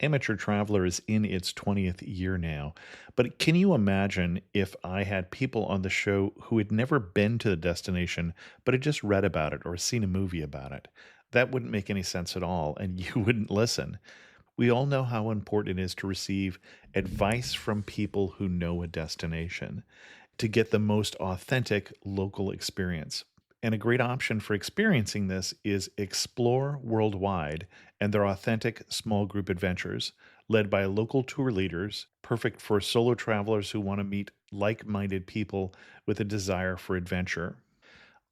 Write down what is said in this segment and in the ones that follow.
Amateur Traveler is in its 20th year now, but can you imagine if I had people on the show who had never been to the destination, but had just read about it or seen a movie about it? That wouldn't make any sense at all, and you wouldn't listen. We all know how important it is to receive advice from people who know a destination to get the most authentic local experience. And a great option for experiencing this is Explore Worldwide and their authentic small group adventures, led by local tour leaders, perfect for solo travelers who want to meet like minded people with a desire for adventure.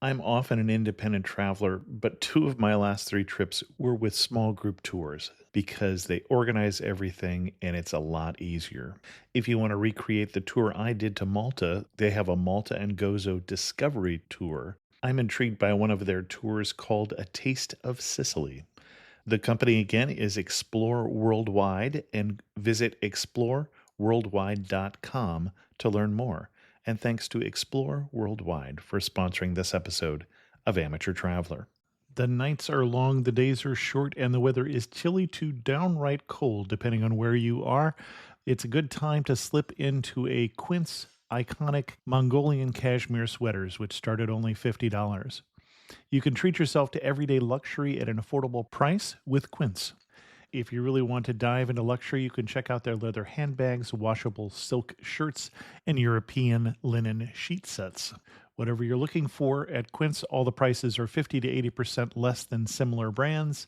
I'm often an independent traveler, but two of my last three trips were with small group tours because they organize everything and it's a lot easier. If you want to recreate the tour I did to Malta, they have a Malta and Gozo Discovery Tour. I'm intrigued by one of their tours called A Taste of Sicily. The company again is Explore Worldwide, and visit exploreworldwide.com to learn more. And thanks to Explore Worldwide for sponsoring this episode of Amateur Traveler. The nights are long, the days are short, and the weather is chilly to downright cold, depending on where you are. It's a good time to slip into a Quince iconic Mongolian cashmere sweaters, which start at only $50. You can treat yourself to everyday luxury at an affordable price with Quince. If you really want to dive into luxury, you can check out their leather handbags, washable silk shirts, and European linen sheet sets. Whatever you're looking for at Quince, all the prices are 50 to 80% less than similar brands,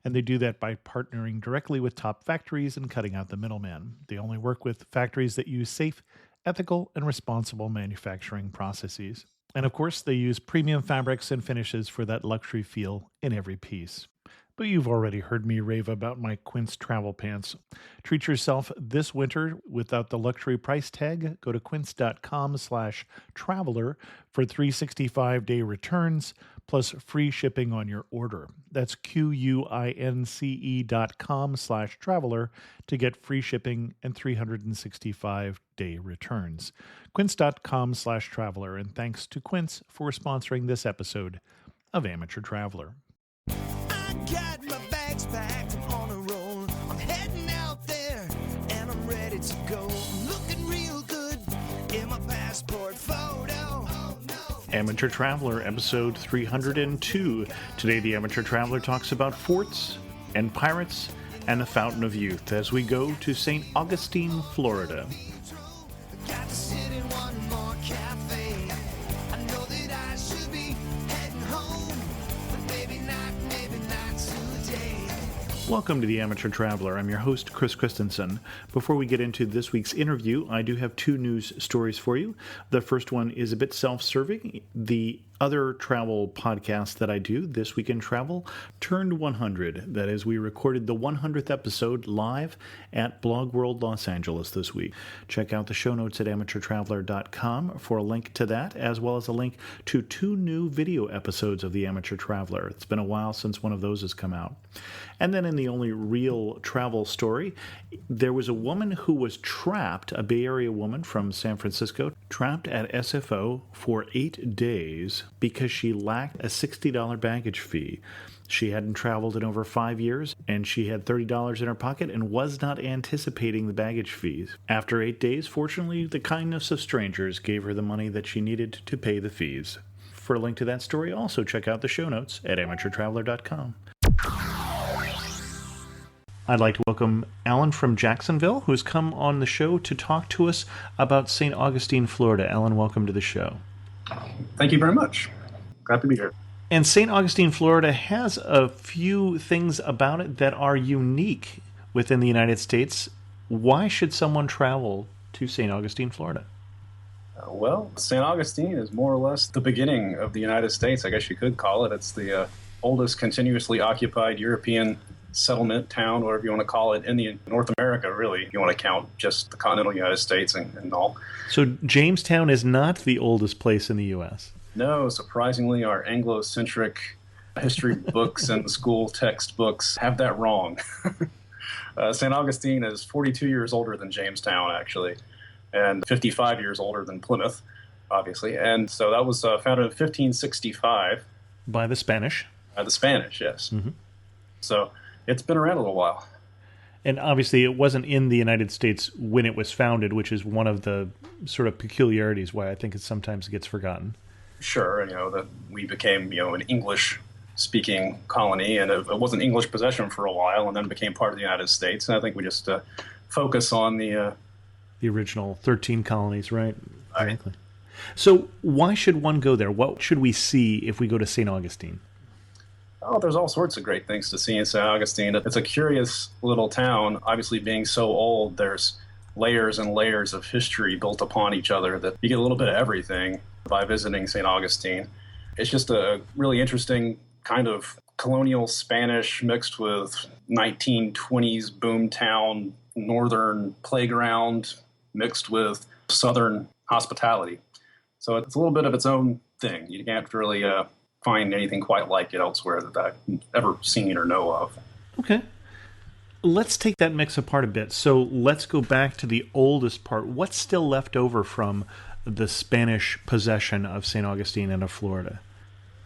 and they do that by partnering directly with top factories and cutting out the middleman. They only work with factories that use safe, ethical, and responsible manufacturing processes. And of course, they use premium fabrics and finishes for that luxury feel in every piece. But you've already heard me rave about my Quince travel pants. Treat yourself this winter without the luxury price tag. Go to quince.com/traveler for 365-day returns plus free shipping on your order. That's QUINCE.com/traveler to get free shipping and 365-day returns. Quince.com/traveler. And thanks to Quince for sponsoring this episode of Amateur Traveler. Got my bags packed, I'm on a roll. I'm heading out there and I'm ready to go. I'm looking real good in my passport photo. Oh, no. Amateur Traveler, episode 302. Today, the Amateur Traveler talks about forts and pirates and the Fountain of Youth as we go to St. Augustine, Florida. Got to sit in one more cafe. I know that I should be heading home, but maybe not today. Welcome to the Amateur Traveler. I'm your host, Chris Christensen. Before we get into this week's interview, I do have two news stories for you. The first one is a bit self-serving. The other travel podcast that I do, This Week in Travel, turned 100. That is, we recorded the 100th episode live at Blog World Los Angeles this week. Check out the show notes at amateurtraveler.com for a link to that, as well as a link to two new video episodes of The Amateur Traveler. It's been a while since one of those has come out. And then in the only real travel story, there was a woman who was trapped, a Bay Area woman from San Francisco, trapped at SFO for 8 days because she lacked a $60 baggage fee. She hadn't traveled in over 5 years, and she had $30 in her pocket and was not anticipating the baggage fees. After 8 days, fortunately, the kindness of strangers gave her the money that she needed to pay the fees. For a link to that story, also check out the show notes at amateurtraveler.com. I'd like to welcome Alan from Jacksonville, who's come on the show to talk to us about St. Augustine, Florida. Alan, welcome to the show. Thank you very much. Glad to be here. And St. Augustine, Florida has a few things about it that are unique within the United States. Why should someone travel to St. Augustine, Florida? Well, St. Augustine is more or less the beginning of the United States, I guess you could call it. It's the oldest continuously occupied European settlement town, whatever you want to call it, in the North America, really, if you want to count just the continental United States and all. So Jamestown is not the oldest place in the U.S.? No, surprisingly, our Anglo-centric history books and school textbooks have that wrong. St. Augustine is 42 years older than Jamestown, actually, and 55 years older than Plymouth, obviously. And so that was founded in 1565. By the Spanish? By the Spanish, yes. Mm-hmm. So it's been around a little while. And obviously, it wasn't in the United States when it was founded, which is one of the sort of peculiarities why I think it sometimes gets forgotten. Sure, and, that we became, an English-speaking colony, and it was an English possession for a while, and then became part of the United States. And I think we just focus on the original 13 colonies, right? Right. Exactly. So why should one go there? What should we see if we go to St. Augustine? Oh, there's all sorts of great things to see in St. Augustine. It's a curious little town. Obviously, being so old, there's layers and layers of history built upon each other that you get a little bit of everything by visiting St. Augustine. It's just a really interesting kind of colonial Spanish mixed with 1920s boomtown northern playground mixed with southern hospitality. So it's a little bit of its own thing. You can't really find anything quite like it elsewhere that I've ever seen or know of. Okay. Let's take that mix apart a bit. So let's go back to the oldest part. What's still left over from the Spanish possession of St. Augustine and of Florida?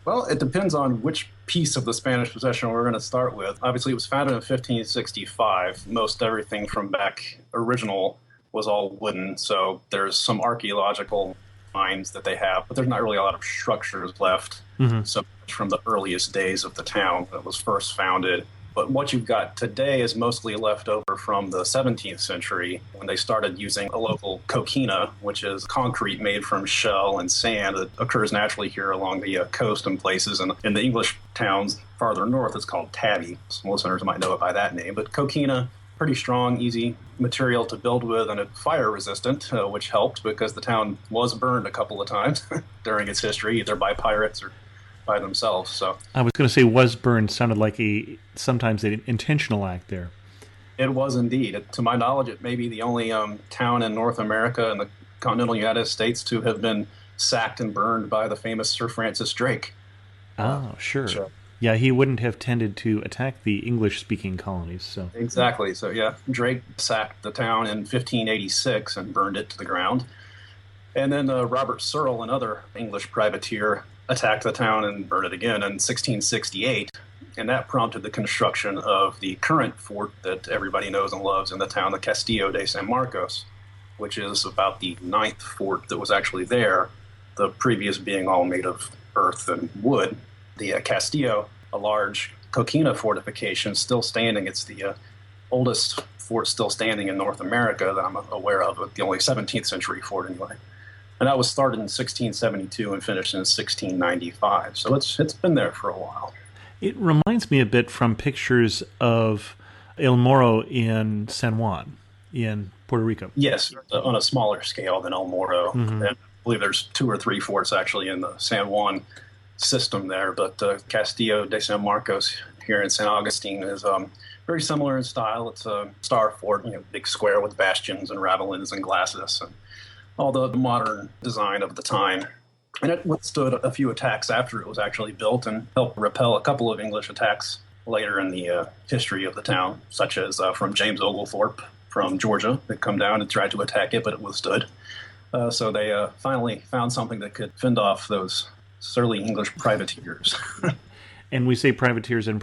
Well, it depends on which piece of the Spanish possession we're going to start with. Obviously, it was founded in 1565. Most everything from back original was all wooden, so there's some archaeological finds that they have, but there's not really a lot of structures left. So much from the earliest days of the town that was first founded. But what you've got today is mostly left over from the 17th century when they started using a local coquina, which is concrete made from shell and sand that occurs naturally here along the coast and places. And in the English towns farther north, it's called tabby. Some listeners might know it by that name. But coquina, pretty strong, easy material to build with, and it's fire resistant, which helped because the town was burned a couple of times during its history, either by pirates or by themselves. So I was going to say was burned sounded like sometimes an intentional act there. it was indeed. To my knowledge, it may be the only town in North America and the continental United States to have been sacked and burned by the famous Sir Francis Drake. Oh, sure. So, Yeah, he wouldn't have tended to attack the English-speaking colonies. So exactly. So, yeah, Drake sacked the town in 1586 and burned it to the ground. And then Robert Searle, another English privateer, attacked the town and burned it again in 1668. And that prompted the construction of the current fort that everybody knows and loves in the town, the Castillo de San Marcos, which is about the ninth fort that was actually there, the previous being all made of earth and wood. The Castillo, a large coquina fortification, still standing. It's the oldest fort still standing in North America that I'm aware of, the only 17th century fort anyway. And that was started in 1672 and finished in 1695. So it's been there for a while. it reminds me a bit from pictures of El Morro in San Juan in Puerto Rico. Yes, on a smaller scale than El Morro. And I believe there's 2 or 3 forts actually in the San Juan system there. But Castillo de San Marcos here in San Augustine is very similar in style. It's a star fort, big square with bastions and ravelins and glacis and all the modern design of the time. And it withstood a few attacks after it was actually built and helped repel a couple of English attacks later in the history of the town, such as from James Oglethorpe from Georgia that come down and tried to attack it, but it withstood. So they finally found something that could fend off those surly English privateers. And we say privateers and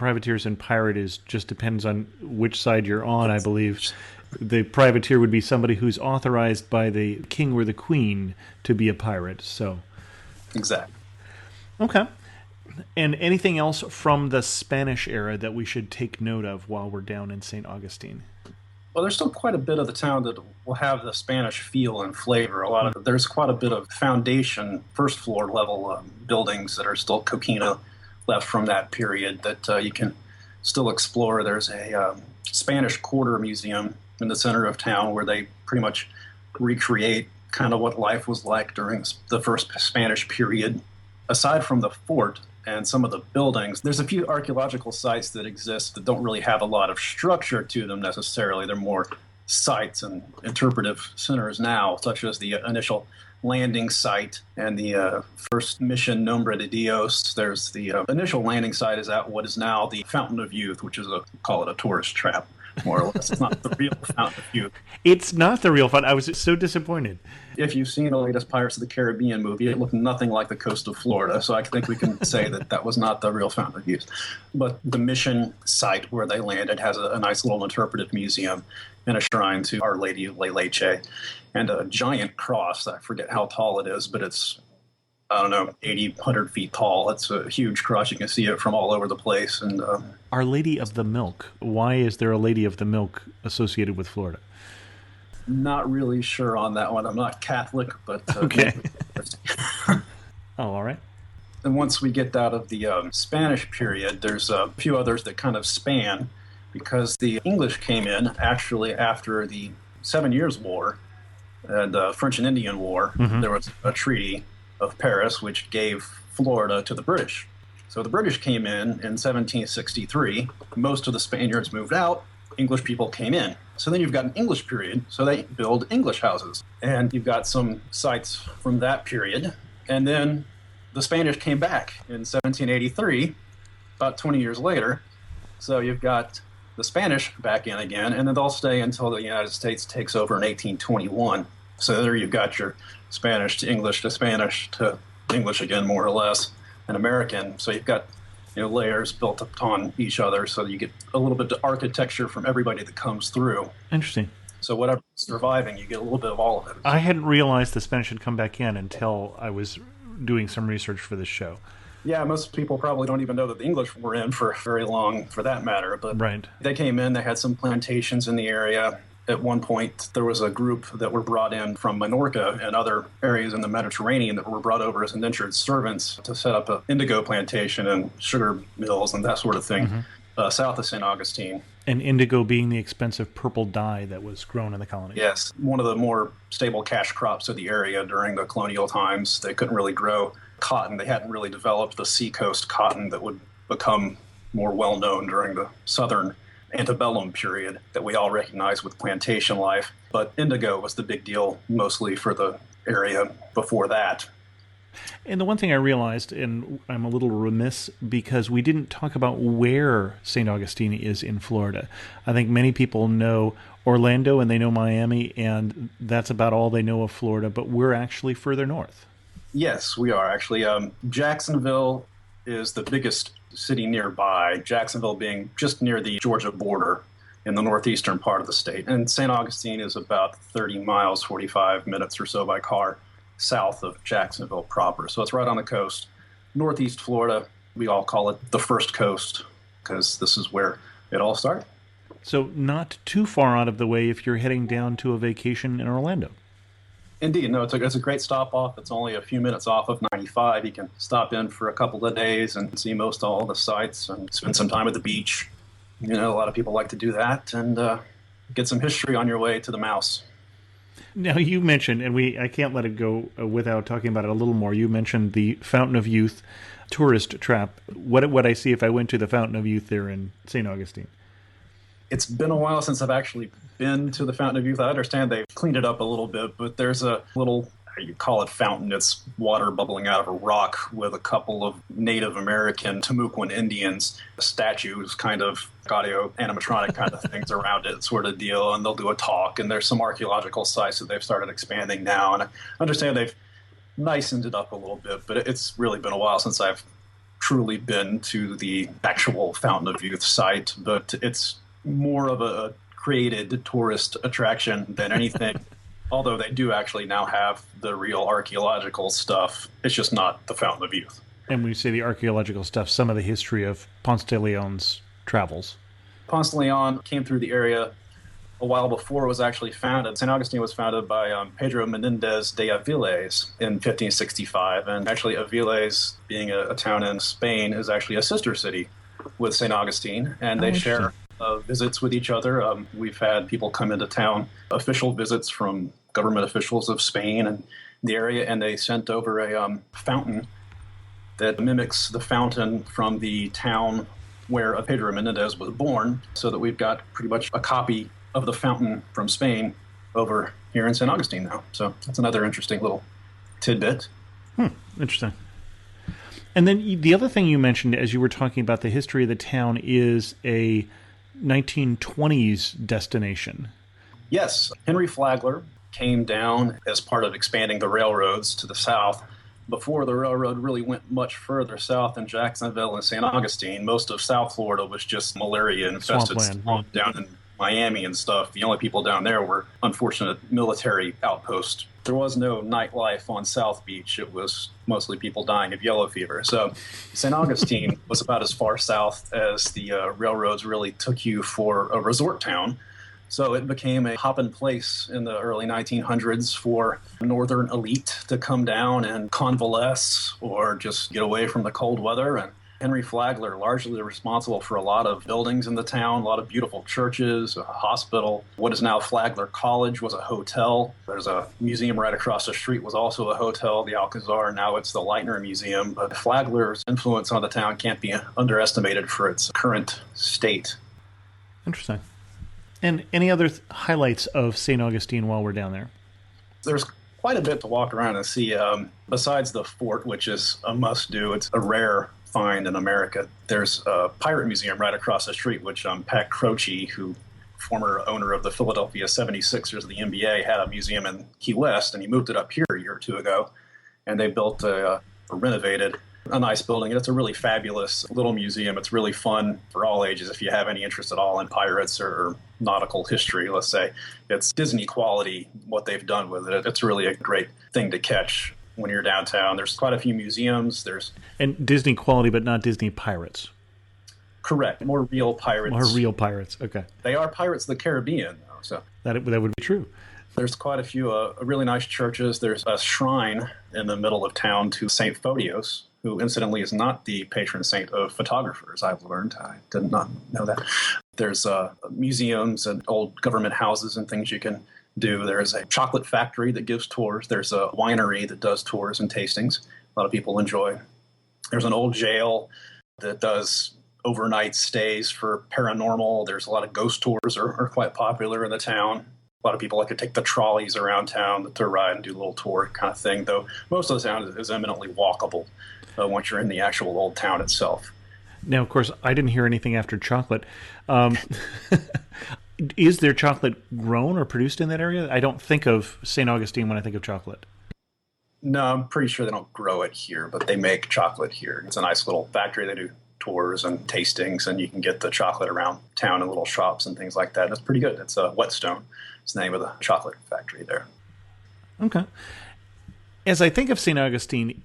pirate is just depends on which side you're on, I believe. The privateer would be somebody who's authorized by the king or the queen to be a pirate. So, Exactly. okay. And anything else from the Spanish era that we should take note of while we're down in St. Augustine? Well, there's still quite a bit of the town that will have the Spanish feel and flavor. There's quite a bit of foundation, first floor level buildings that are still coquina left from that period that you can still explore. There's a Spanish Quarter Museum in the center of town where they pretty much recreate kind of what life was like during the first Spanish period. Aside from the fort and some of the buildings, there's a few archaeological sites that exist that don't really have a lot of structure to them necessarily. They're more sites and interpretive centers now, such as the initial landing site and the first mission Nombre de Dios. There's the initial landing site is at what is now the Fountain of Youth, which is call it a tourist trap. more or less. It's not the real Fountain of Youth. It's not the real fun. I was so disappointed. If you've seen the latest Pirates of the Caribbean movie, it looked nothing like the coast of Florida. So I think we can say that that was not the real Fountain of Youth. But the mission site where they landed has a nice little interpretive museum and a shrine to Our Lady of La Leche and a giant cross. I forget how tall it is, but it's, I don't know, 80, 100 feet tall. It's a huge cross. You can see it from all over the place. And Our Lady of the Milk. Why is there a Lady of the Milk associated with Florida? not really sure on that one. I'm not Catholic, but okay. Oh, all right. And once we get out of the Spanish period, there's a few others that kind of span, because the English came in actually after the 7 Years' War and the French and Indian War. Mm-hmm. There was a treaty of Paris which gave Florida to the British. So the British came in 1763. Most of the Spaniards moved out. English people came in. So then you've got an English period, so they build English houses. And you've got some sites from that period. And then the Spanish came back in 1783, about 20 years later. So you've got the Spanish back in again, and then they'll stay until the United States takes over in 1821. So there you've got your Spanish to English to Spanish to English again, more or less, and American. So you've got layers built upon each other, so you get a little bit of architecture from everybody that comes through. Interesting. So whatever's surviving, you get a little bit of all of it. I hadn't realized the Spanish had come back in until I was doing some research for this show. Yeah, most people probably don't even know that the English were in for very long, for that matter. But right. They came in, they had some plantations in the area. At one point, there was a group that were brought in from Minorca and other areas in the Mediterranean that were brought over as indentured servants to set up an indigo plantation and sugar mills and that sort of thing, south of St. Augustine. And indigo being the expensive purple dye that was grown in the colony. Yes, one of the more stable cash crops of the area during the colonial times. They couldn't really grow cotton. They hadn't really developed the seacoast cotton that would become more well-known during the southern antebellum period that we all recognize with plantation life. But indigo was the big deal mostly for the area before that. And the one thing I realized, and I'm a little remiss because we didn't talk about where St. Augustine is in Florida. I think many people know Orlando and they know Miami, and that's about all they know of Florida, but we're actually further north. Yes, we are actually. Jacksonville is the biggest city nearby, Jacksonville being just near the Georgia border in the northeastern part of the state. And St. Augustine is about 30 miles, 45 minutes or so by car south of Jacksonville proper. So it's right on the coast. Northeast Florida, we all call it the first coast because this is where it all started. So not too far out of the way if you're heading down to a vacation in Orlando. Indeed. No, it's a great stop off. It's only a few minutes off of 95. You can stop in for a couple of days and see most all the sites and spend some time at the beach. A lot of people like to do that and get some history on your way to the mouse. Now, you mentioned, and I can't let it go without talking about it a little more. You mentioned the Fountain of Youth tourist trap. What would I see if I went to the Fountain of Youth there in St. Augustine? It's been a while since I've actually been to the Fountain of Youth. I understand they've cleaned it up a little bit, but there's a little, you call it fountain, it's water bubbling out of a rock with a couple of Native American Timucuan Indians, statues, kind of audio animatronic kind of things around it, sort of deal, and they'll do a talk, and there's some archaeological sites that they've started expanding now, and I understand they've nicened it up a little bit, but it's really been a while since I've truly been to the actual Fountain of Youth site, but it's more of a created tourist attraction than anything. Although they do actually now have the real archaeological stuff. It's just not the Fountain of Youth. And when you say the archaeological stuff, some of the history of Ponce de Leon's travels. Ponce de Leon came through the area a while before it was actually founded. St. Augustine was founded by Pedro Menendez de Aviles in 1565. And actually Aviles, being a town in Spain, is actually a sister city with St. Augustine. And they share visits with each other. We've had people come into town, official visits from government officials of Spain and the area, and they sent over a fountain that mimics the fountain from the town where Pedro Menendez was born, so that we've got pretty much a copy of the fountain from Spain over here in St. Augustine now. So that's another interesting little tidbit. Interesting. And then the other thing you mentioned as you were talking about the history of the town is a 1920s destination. Yes, Henry Flagler came down as part of expanding the railroads to the south. Before the railroad really went much further south than Jacksonville and St. Augustine, most of South Florida was just malaria-infested Swampland. swamp down in Miami and stuff. The only people down there were unfortunate military outposts. There was no nightlife on South Beach. It was mostly people dying of yellow fever. So St. Augustine was about as far south as the railroads really took you for a resort town. So it became a hop-in place in the early 1900s for northern elite to come down and convalesce or just get away from the cold weather. And Henry Flagler largely responsible for a lot of buildings in the town, a lot of beautiful churches, a hospital. What is now Flagler College was a hotel. There's a museum right across the street was also a hotel, the Alcazar. Now it's the Leitner Museum. But Flagler's influence on the town can't be underestimated for its current state. Interesting. And any other highlights of St. Augustine while we're down there? There's quite a bit to walk around and see. Besides the fort, which is a must-do, it's a rare find in America. There's a pirate museum right across the street, which Pat Croce, who former owner of the Philadelphia 76ers of the NBA, had a museum in Key West, and he moved it up here a year or two ago. And they built renovated a nice building. It's a really fabulous little museum. It's really fun for all ages if you have any interest at all in pirates or nautical history, let's say. It's Disney quality, what they've done with it. It's really a great thing to catch when you're downtown. There's quite a few museums. And Disney quality, but not Disney pirates. Correct. More real pirates. More real pirates, okay. They are Pirates of the Caribbean, though. So that would be true. There's quite a few really nice churches. There's a shrine in the middle of town to St. Photios, who incidentally is not the patron saint of photographers, I've learned. I did not know that. There's museums and old government houses and things you can do. There's a chocolate factory that gives tours. There's a winery that does tours and tastings. A lot of people enjoy. There's an old jail that does overnight stays for paranormal. There's a lot of ghost tours are quite popular in the town. A lot of people like to take the trolleys around town to ride and do a little tour kind of thing, though most of the town is eminently walkable once you're in the actual old town itself. Now, of course, I didn't hear anything after chocolate. Is there chocolate grown or produced in that area? I don't think of St. Augustine when I think of chocolate. No, I'm pretty sure they don't grow it here, but they make chocolate here. It's a nice little factory. They do tours and tastings, and you can get the chocolate around town in little shops and things like that. And it's pretty good. It's Whetstone. It's the name of the chocolate factory there. Okay. As I think of St. Augustine,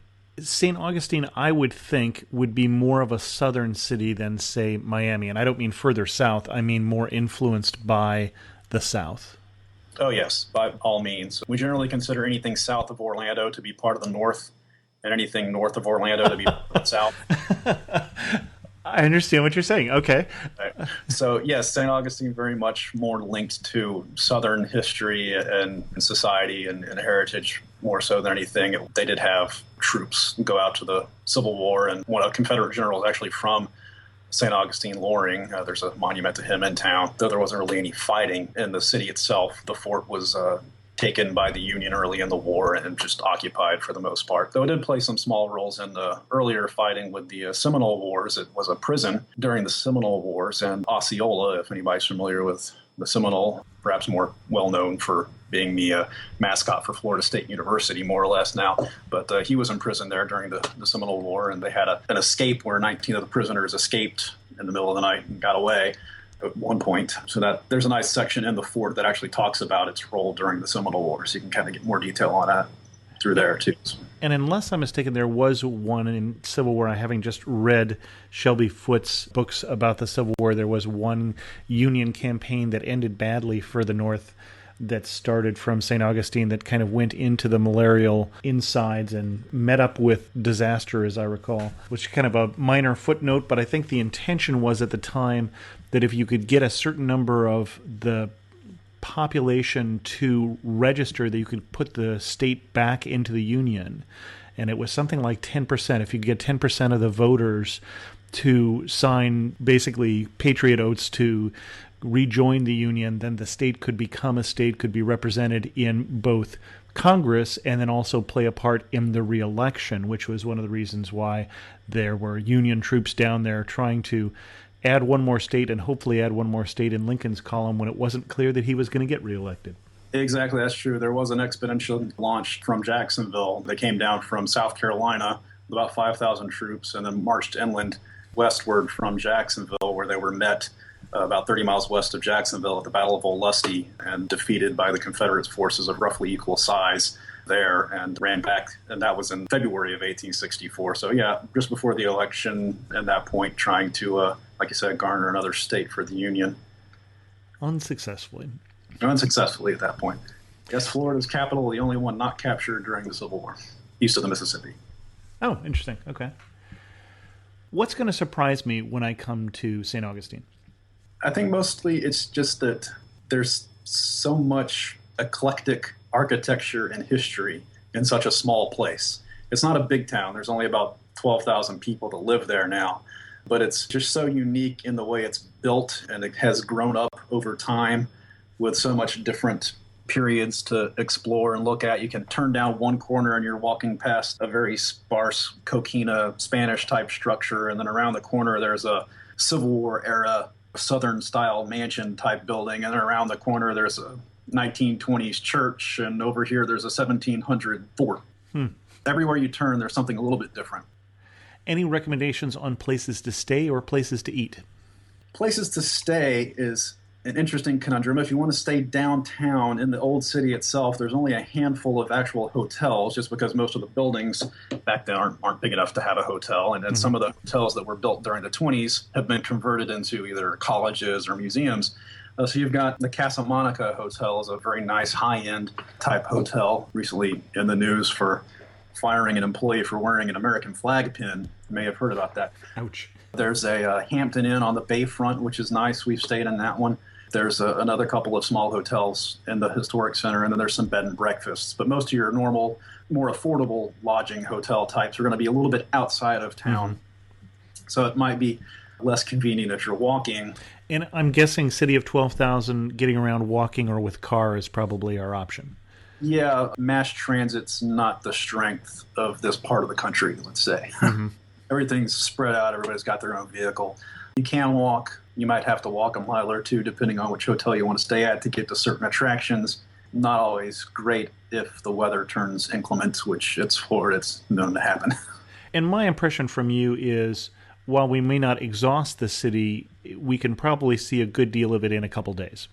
I would think, would be more of a southern city than, say, Miami. And I don't mean further south. I mean more influenced by the South. Oh, yes, by all means. We generally consider anything south of Orlando to be part of the North and anything north of Orlando to be part of the South. I understand what you're saying. Okay. Right. So, yes, St. Augustine very much more linked to Southern history and society and heritage more so than anything. They did have troops go out to the Civil War, and one of the Confederate generals actually from St. Augustine, Loring. There's a monument to him in town, though there wasn't really any fighting in the city itself. The fort was taken by the Union early in the war and just occupied for the most part, though it did play some small roles in the earlier fighting with the Seminole Wars. It was a prison during the Seminole Wars, and Osceola, if anybody's familiar with the Seminole, perhaps more well-known for being the mascot for Florida State University, more or less now, but he was in prison there during the Seminole War, and they had an escape where 19 of the prisoners escaped in the middle of the night and got away at one point. So that there's a nice section in the fort that actually talks about its role during the Seminole War, so you can kind of get more detail on that through there too. And unless I'm mistaken, there was one in Civil War. Having just read Shelby Foote's books about the Civil War, there was one Union campaign that ended badly for the North that started from St. Augustine that kind of went into the malarial insides and met up with disaster, as I recall, which is kind of a minor footnote, but I think the intention was at the time that if you could get a certain number of the population to register, that you could put the state back into the Union. And it was something like 10%. If you could get 10% of the voters to sign basically patriot oaths to rejoin the Union, then the state could become a state, could be represented in both Congress and then also play a part in the re-election, which was one of the reasons why there were Union troops down there trying to add one more state and hopefully add one more state in Lincoln's column when it wasn't clear that he was going to get reelected. Exactly, that's true. There was an expedition launched from Jacksonville. They came down from South Carolina with about 5,000 troops and then marched inland westward from Jacksonville, where they were met about 30 miles west of Jacksonville at the Battle of Olustee and defeated by the Confederate forces of roughly equal size there, and ran back, and that was in February of 1864. So yeah, just before the election, at that point, trying to, like you said, garner another state for the Union. Unsuccessfully at that point. Yes, Florida's capital, the only one not captured during the Civil War, east of the Mississippi. Oh, interesting. Okay. What's going to surprise me when I come to St. Augustine? I think mostly it's just that there's so much eclectic architecture and history in such a small place. It's not a big town. There's only about 12,000 people that live there now. But it's just so unique in the way it's built, and it has grown up over time with so much different periods to explore and look at. You can turn down one corner and you're walking past a very sparse coquina Spanish-type structure, and then around the corner there's a Civil War era Southern-style mansion-type building, and then around the corner there's a 1920s church, and over here there's a 1700 fort. Everywhere you turn, there's something a little bit different. Any recommendations on places to stay or places to eat? Places to stay is an interesting conundrum. If you want to stay downtown in the old city itself, there's only a handful of actual hotels, just because most of the buildings back then aren't big enough to have a hotel. And some of the hotels that were built during the 20s have been converted into either colleges or museums. So you've got the Casa Monica Hotel, is a very nice high-end type hotel, recently in the news for firing an employee for wearing an American flag pin. You may have heard about that. Ouch. There's a Hampton Inn on the bayfront, which is nice. We've stayed in that one. There's another couple of small hotels in the historic center, and then there's some bed and breakfasts. But most of your normal, more affordable lodging hotel types are going to be a little bit outside of town. So it might be less convenient if you're walking. And I'm guessing city of 12,000, getting around walking or with car is probably our option. Yeah, mass transit's not the strength of this part of the country, let's say. Everything's spread out. Everybody's got their own vehicle. You can walk. You might have to walk a mile or two, depending on which hotel you want to stay at, to get to certain attractions. Not always great if the weather turns inclement, which it's Florida, it's known to happen. And my impression from you is, while we may not exhaust the city, we can probably see a good deal of it in a couple days.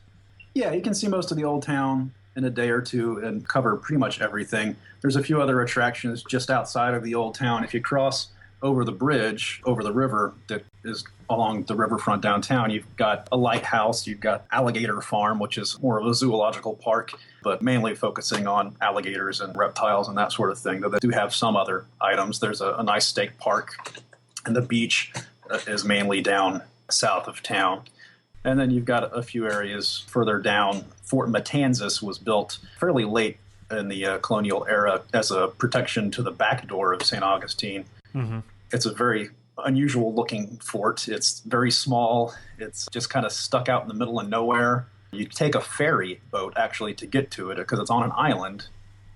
Yeah, you can see most of the old town in a day or two and cover pretty much everything. There's a few other attractions just outside of the old town. If you cross over the bridge, over the river that is along the riverfront downtown, you've got a lighthouse, you've got Alligator Farm, which is more of a zoological park, but mainly focusing on alligators and reptiles and that sort of thing, though they do have some other items. There's a nice state park, and the beach is mainly down south of town. And then you've got a few areas further down. Fort Matanzas was built fairly late in the colonial era as a protection to the back door of St. Augustine. It's a very unusual looking fort. It's very small. It's just kind of stuck out in the middle of nowhere. You take a ferry boat actually to get to it because it's on an island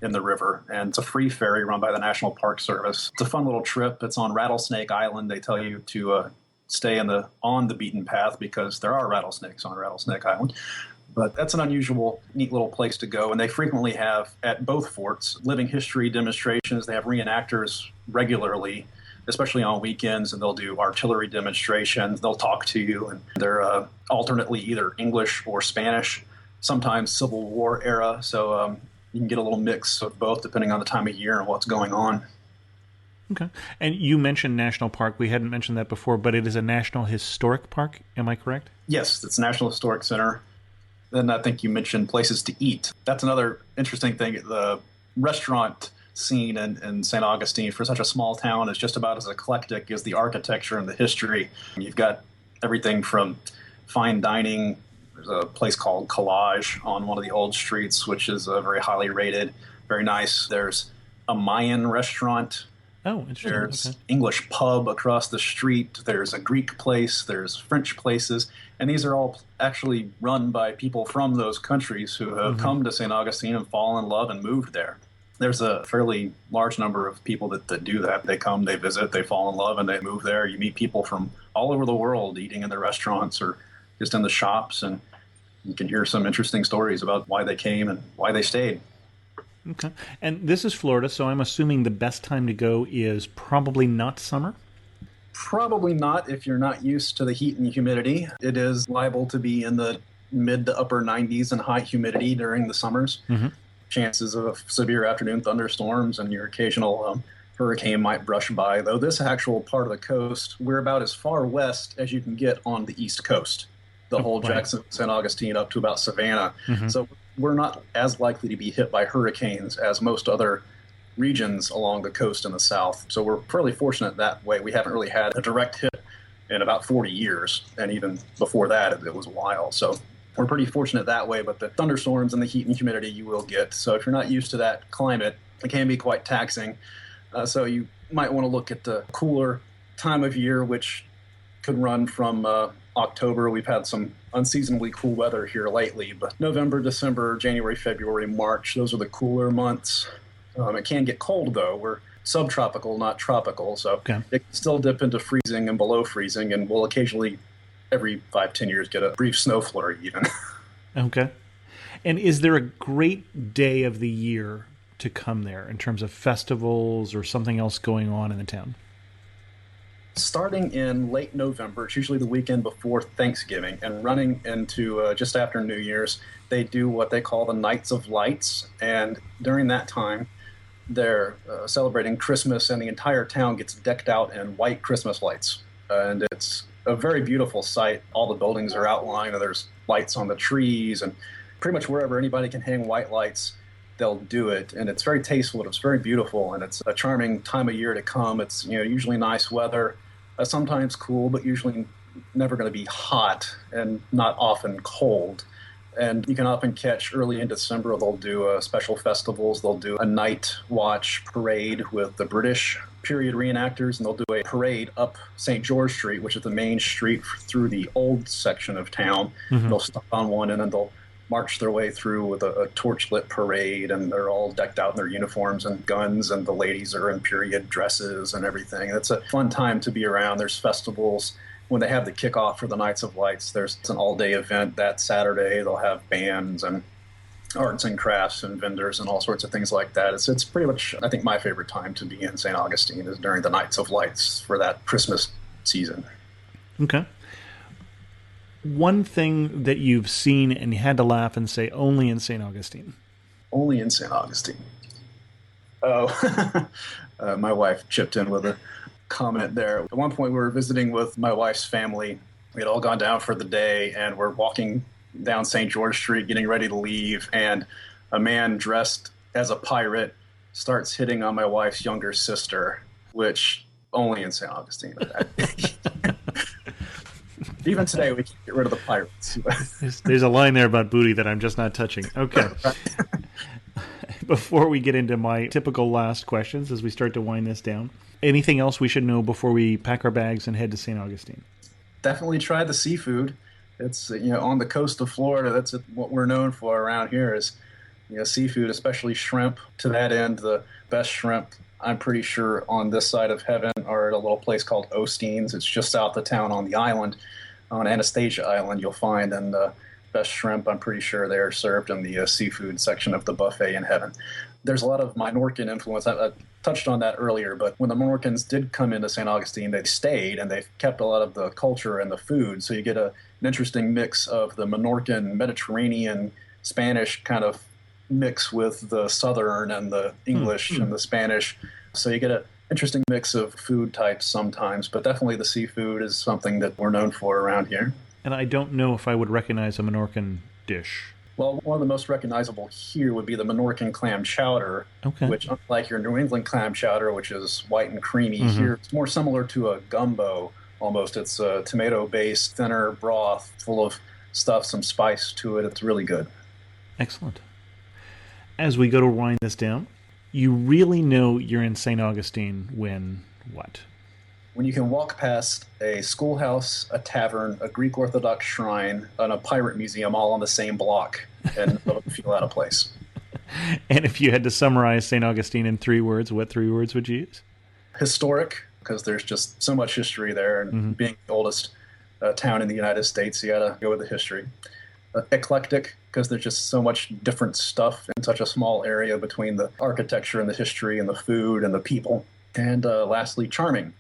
in the river, and it's a free ferry run by the National Park Service. It's a fun little trip. It's on Rattlesnake Island. They tell you to stay on the beaten path because there are rattlesnakes on Rattlesnake Island. But that's an unusual, neat little place to go. And they frequently have, at both forts, living history demonstrations. They have reenactors regularly, especially on weekends, and they'll do artillery demonstrations. They'll talk to you, and they're alternately either English or Spanish, sometimes Civil War era. So you can get a little mix of both depending on the time of year and what's going on. Okay. And you mentioned National Park. We hadn't mentioned that before, but it is a National Historic Park. Am I correct? Yes, it's National Historic Center. Then I think you mentioned places to eat. That's another interesting thing. The restaurant scene in St. Augustine for such a small town is just about as eclectic as the architecture and the history. You've got everything from fine dining. There's a place called Collage on one of the old streets, which is very highly rated, very nice. There's a Mayan restaurant. Oh, interesting. There's English pub across the street. There's a Greek place. There's French places. And these are all actually run by people from those countries who have come to St. Augustine and fallen in love and moved there. There's a fairly large number of people that do that. They come, they visit, they fall in love, and they move there. You meet people from all over the world eating in the restaurants or just in the shops, and you can hear some interesting stories about why they came and why they stayed. Okay. And this is Florida, so I'm assuming the best time to go is probably not summer? Probably not if you're not used to the heat and humidity. It is liable to be in the mid to upper 90s and high humidity during the summers. Mm-hmm. Chances of severe afternoon thunderstorms and your occasional hurricane might brush by, though this actual part of the coast, we're about as far west as you can get on the East Coast, the whole right. Jacksonville, St. Augustine up to about Savannah. Mm-hmm. So we're not as likely to be hit by hurricanes as most other regions along the coast in the south. So we're fairly fortunate that way. We haven't really had a direct hit in about 40 years, and even before that it was a while. So we're pretty fortunate that way, but the thunderstorms and the heat and humidity you will get. So if you're not used to that climate, it can be quite taxing. So you might want to look at the cooler time of year, which could run from October. We've had some unseasonably cool weather here lately, but November, December, January, February, March, those are the cooler months. It can get cold, though. We're subtropical, not tropical, so Okay. it can still dip into freezing and below freezing, and we'll occasionally, every 5-10 years, get a brief snow flurry even. Okay. And is there a great day of the year to come there in terms of festivals or something else going on in the town? Starting in late November, it's usually the weekend before Thanksgiving, and running into just after New Year's, they do what they call the Nights of Lights, and during that time, they're celebrating Christmas, and the entire town gets decked out in white Christmas lights. And it's a very beautiful sight. All the buildings are outlined, and there's lights on the trees, and pretty much wherever anybody can hang white lights, they'll do it. And it's very tasteful, and it's very beautiful, and it's a charming time of year to come. It's usually nice weather, sometimes cool, but usually never going to be hot and not often cold. And you can often catch early in December, they'll do special festivals. They'll do a night watch parade with the British period reenactors, and they'll do a parade up St. George Street, which is the main street through the old section of town. Mm-hmm. They'll stop on one, and then they'll march their way through with a torchlit parade, and they're all decked out in their uniforms and guns, and the ladies are in period dresses and everything. It's a fun time to be around. There's festivals. When they have the kickoff for the Nights of Lights, there's an all-day event that Saturday. They'll have bands and arts and crafts and vendors and all sorts of things like that. It's pretty much, I think, my favorite time to be in St. Augustine is during the Nights of Lights for that Christmas season. Okay. One thing that you've seen and you had to laugh and say only in St. Augustine. Only in St. Augustine. Oh, my wife chipped in with a comment there. At one point, we were visiting with my wife's family. We had all gone down for the day, and we're walking down St. George Street, getting ready to leave, and a man dressed as a pirate starts hitting on my wife's younger sister, which only in St. Augustine. Even today, we can't get rid of the pirates. There's a line there about booty that I'm just not touching. Okay. Before we get into my typical last questions, as we start to wind this down, anything else we should know before we pack our bags and head to St. Augustine? Definitely try the seafood. It's on the coast of Florida. That's what we're known for around here is seafood, especially shrimp. To that end, the best shrimp, I'm pretty sure, on this side of heaven are at a little place called Osteen's. It's just south of town on the island, on Anastasia Island. You'll find, and the best shrimp, I'm pretty sure they're served in the seafood section of the buffet in heaven. There's a lot of Minorcan influence. I touched on that earlier, but when the Minorcans did come into St. Augustine, they stayed, and they've kept a lot of the culture and the food. So you get an interesting mix of the Minorcan, Mediterranean, Spanish kind of mix with the Southern and the English and the Spanish. So you get an interesting mix of food types sometimes, but definitely the seafood is something that we're known for around here. And I don't know if I would recognize a Minorcan dish. Well, one of the most recognizable here would be the Minorcan clam chowder, which, unlike your New England clam chowder, which is white and creamy, here it's more similar to a gumbo almost. It's a tomato-based, thinner broth full of stuff, some spice to it. It's really good. Excellent. As we go to wind this down, you really know you're in St. Augustine when what? When you can walk past a schoolhouse, a tavern, a Greek Orthodox shrine, and a pirate museum all on the same block and feel out of place. And if you had to summarize St. Augustine in 3 words, what 3 words would you use? Historic, because there's just so much history there, and being the oldest town in the United States, you got to go with the history. Eclectic, because there's just so much different stuff in such a small area between the architecture and the history and the food and the people. And lastly, charming.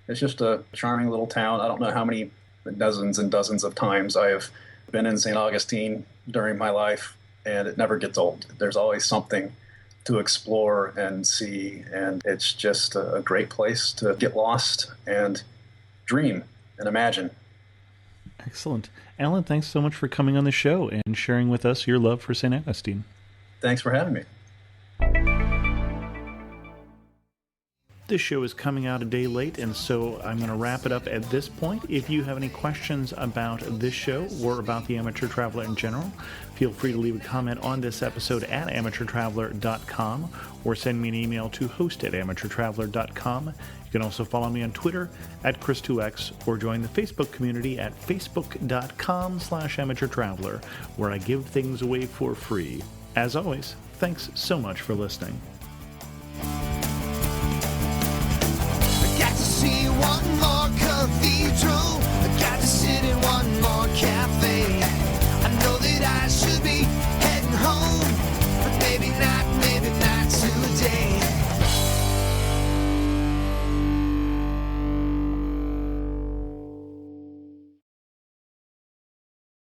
It's just a charming little town. I don't know how many dozens and dozens of times I have been in St. Augustine during my life, and it never gets old. There's always something to explore and see, and it's just a great place to get lost and dream and imagine. Excellent. Alan, thanks so much for coming on the show and sharing with us your love for St. Augustine. Thanks for having me. This show is coming out a day late, and so I'm going to wrap it up at this point. If you have any questions about this show or about the Amateur Traveler in general, feel free to leave a comment on this episode at amateurtraveler.com or send me an email to host@amateurtraveler.com. You can also follow me on Twitter at Chris2X or join the Facebook community at facebook.com/amateurtraveler, where I give things away for free. As always, thanks so much for listening. Got to see one more cathedral. I got to sit in one more cafe.